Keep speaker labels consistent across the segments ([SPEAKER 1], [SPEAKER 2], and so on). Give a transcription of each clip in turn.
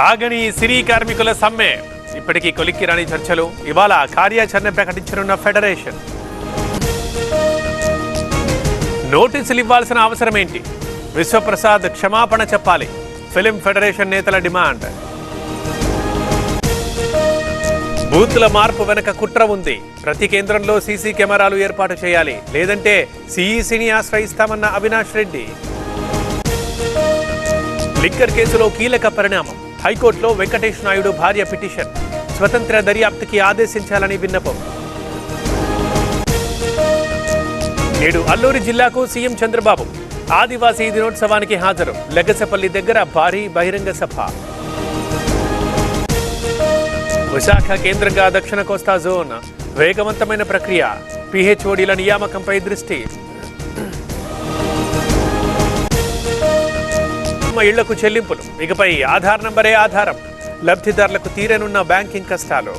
[SPEAKER 1] ఆగని సినీ కార్మికుల సమ్మె ఇప్పటికీ కొలిక్కి రాని చర్చలు. ఇవాళ కార్యాచరణ ప్రకటించనున్న ఫెడరేషన్. నోటీసులు ఇవ్వాల్సిన అవసరం ఏంటి? విశ్వప్రసాద్ క్షమాపణ చెప్పాలి. ఫిలిం ఫెడరేషన్ నేతల డిమాండ్. బూత్ల మార్పు వెనక కుట్ర ఉంది. ప్రతి కేంద్రంలో సీసీ కెమెరాలు ఏర్పాటు చేయాలి, లేదంటే సిఈసిని ఆశ్రయిస్తామన్న అవినాష్ రెడ్డి. లిక్కర్ కేసులో కీలక పరిణామం. హైకోర్టులో వెంకటేష్ నాయుడు భార్య పిటిషన్. స్వతంత్ర దర్యాప్తుకి ఆదేశించాలని విన్నపం. నేడు అల్లూరి జిల్లాకు సీఎం చంద్రబాబు. ఆదివాసీ దినోత్సవానికి హాజరు. లెగసపల్లి దగ్గర భారీ బహిరంగ సభ. విశాఖ కేంద్రంగా దక్షిణ కోస్తా జోన్ వేగవంతమైన ప్రక్రియ. పిహెచ్ఓడీల నియామకంపై దృష్టి. ఇళ్లకు చెల్లింపులు. ఇకపై ఆధార్ నంబరే ఆధారం. లబ్ధిదారులకు తీరనున్న బ్యాంకింగ్ కష్టాలు.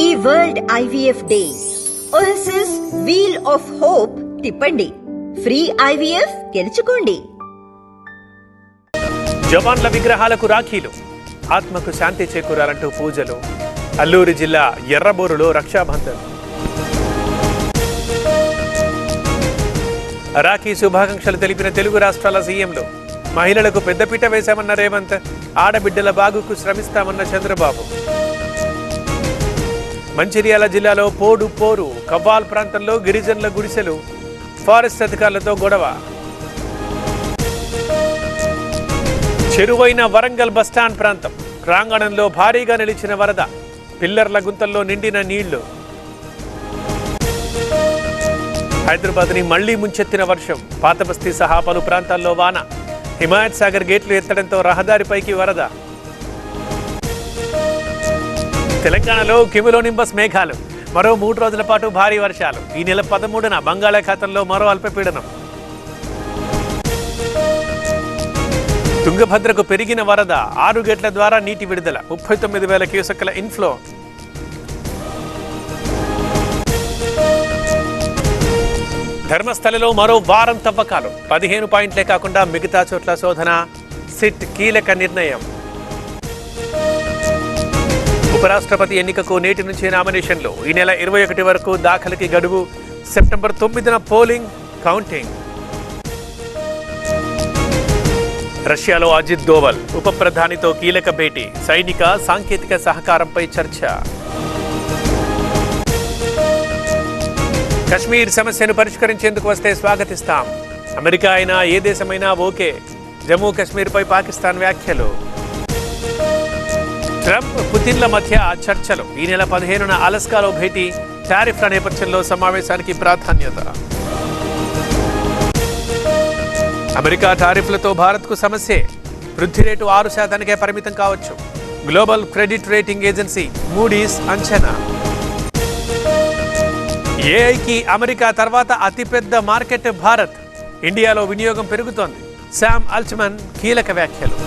[SPEAKER 2] ఈ world IVF day OSS wheel of hope తిప్పండి. ఫ్రీ ఐవీఎఫ్ గెలుచుకోండి.
[SPEAKER 1] జవాన్ల విగ్రహాలకు రాఖీలు. ఆత్మకు శాంతి చేకూరాలంటూ పూజలు. అల్లూరి జిల్లా ఎర్రబోరులో రక్షాబంధన్. రాఖీ శుభాకాంక్షలు తెలిపిన తెలుగు రాష్ట్రాల సీఎంలు. మహిళలకు పెద్దపీట వేశామన్న రేవంత్. ఆడబిడ్డల బాగుకు శ్రమిస్తామన్న చంద్రబాబు. మంచిర్యాల జిల్లాలో పోరు. కవ్వాల్ ప్రాంతంలో గిరిజనుల గుడిసెలు. ఫారెస్ట్ అధికారులతో గొడవ. చెరువైన వరంగల్ బస్టాండ్ ప్రాంతం. ప్రాంగణంలో భారీగా నిలిచిన వరద. పిల్లర్ల గుంతల్లో నిండిన నీళ్లు. హైదరాబాద్ని మళ్లీ ముంచెత్తిన వర్షం. పాతబస్తీ సహా పలు ప్రాంతాల్లో వాన. హిమాయత్ సాగర్ గేట్లు ఎత్తడంతో రహదారిపైకి వరద. తెలంగాణలో క్యూములోనింబస్ మేఘాలు. మరో 3 రోజుల పాటు భారీ వర్షాలు. ఈ నెల 13న బంగాళాఖాతంలో మరో అల్పపీడనం. తుంగభద్రకు పెరిగిన వరద. 6 గేట్ల ద్వారా నీటి విడుదల. 39,000 క్యూసెక్కుల ఇన్ఫ్లో. ధర్మస్థలలో మరో వారం తవ్వకాలు. 15 పాయింట్లే కాకుండా మిగతా చోట్ల శోధన. సిట్ కీలక నిర్ణయం. ఉపరాష్ట్రపతి ఎన్నికకు నేటి నుంచే నామినేషన్లు. ఈ నెల 21 వరకు దాఖలుకి గడువు. సెప్టెంబర్ 9న పోలింగ్, కౌంటింగ్. రష్యాలో అజిత్ దోవల్ ఉప ప్రధానితో కీలక భేటీ. సైనిక సాంకేతిక సహకారంపై చర్చ. కశ్మీర్ సమస్యను పరిష్కరించేందుకు వస్తే స్వాగతిస్తాం. అమెరికా అయినా ఏ దేశమైనా ఓకే. జమ్మూ కశ్మీర్పై పాకిస్తాన్ వ్యాఖ్యలు. ట్రంప్ పుతిన్ల మధ్య చర్చలు. ఈ నెల 15న అలస్కాలో భేటీ. టారిఫ్ల నేపథ్యంలో సమావేశానికి ప్రాధాన్యత. అమెరికా టారిఫ్లతో భారత్కు సమస్యే. వృద్ధి రేటు 6%కే పరిమితం కావచ్చు. Global credit rating agency Moody's అంచనా. ఏఐకి అమెరికా తర్వాత అతిపెద్ద మార్కెట్ భారత్. ఇండియాలో వినియోగం పెరుగుతోంది. శామ్ అల్ట్మన్ కీలక వ్యాఖ్యలు.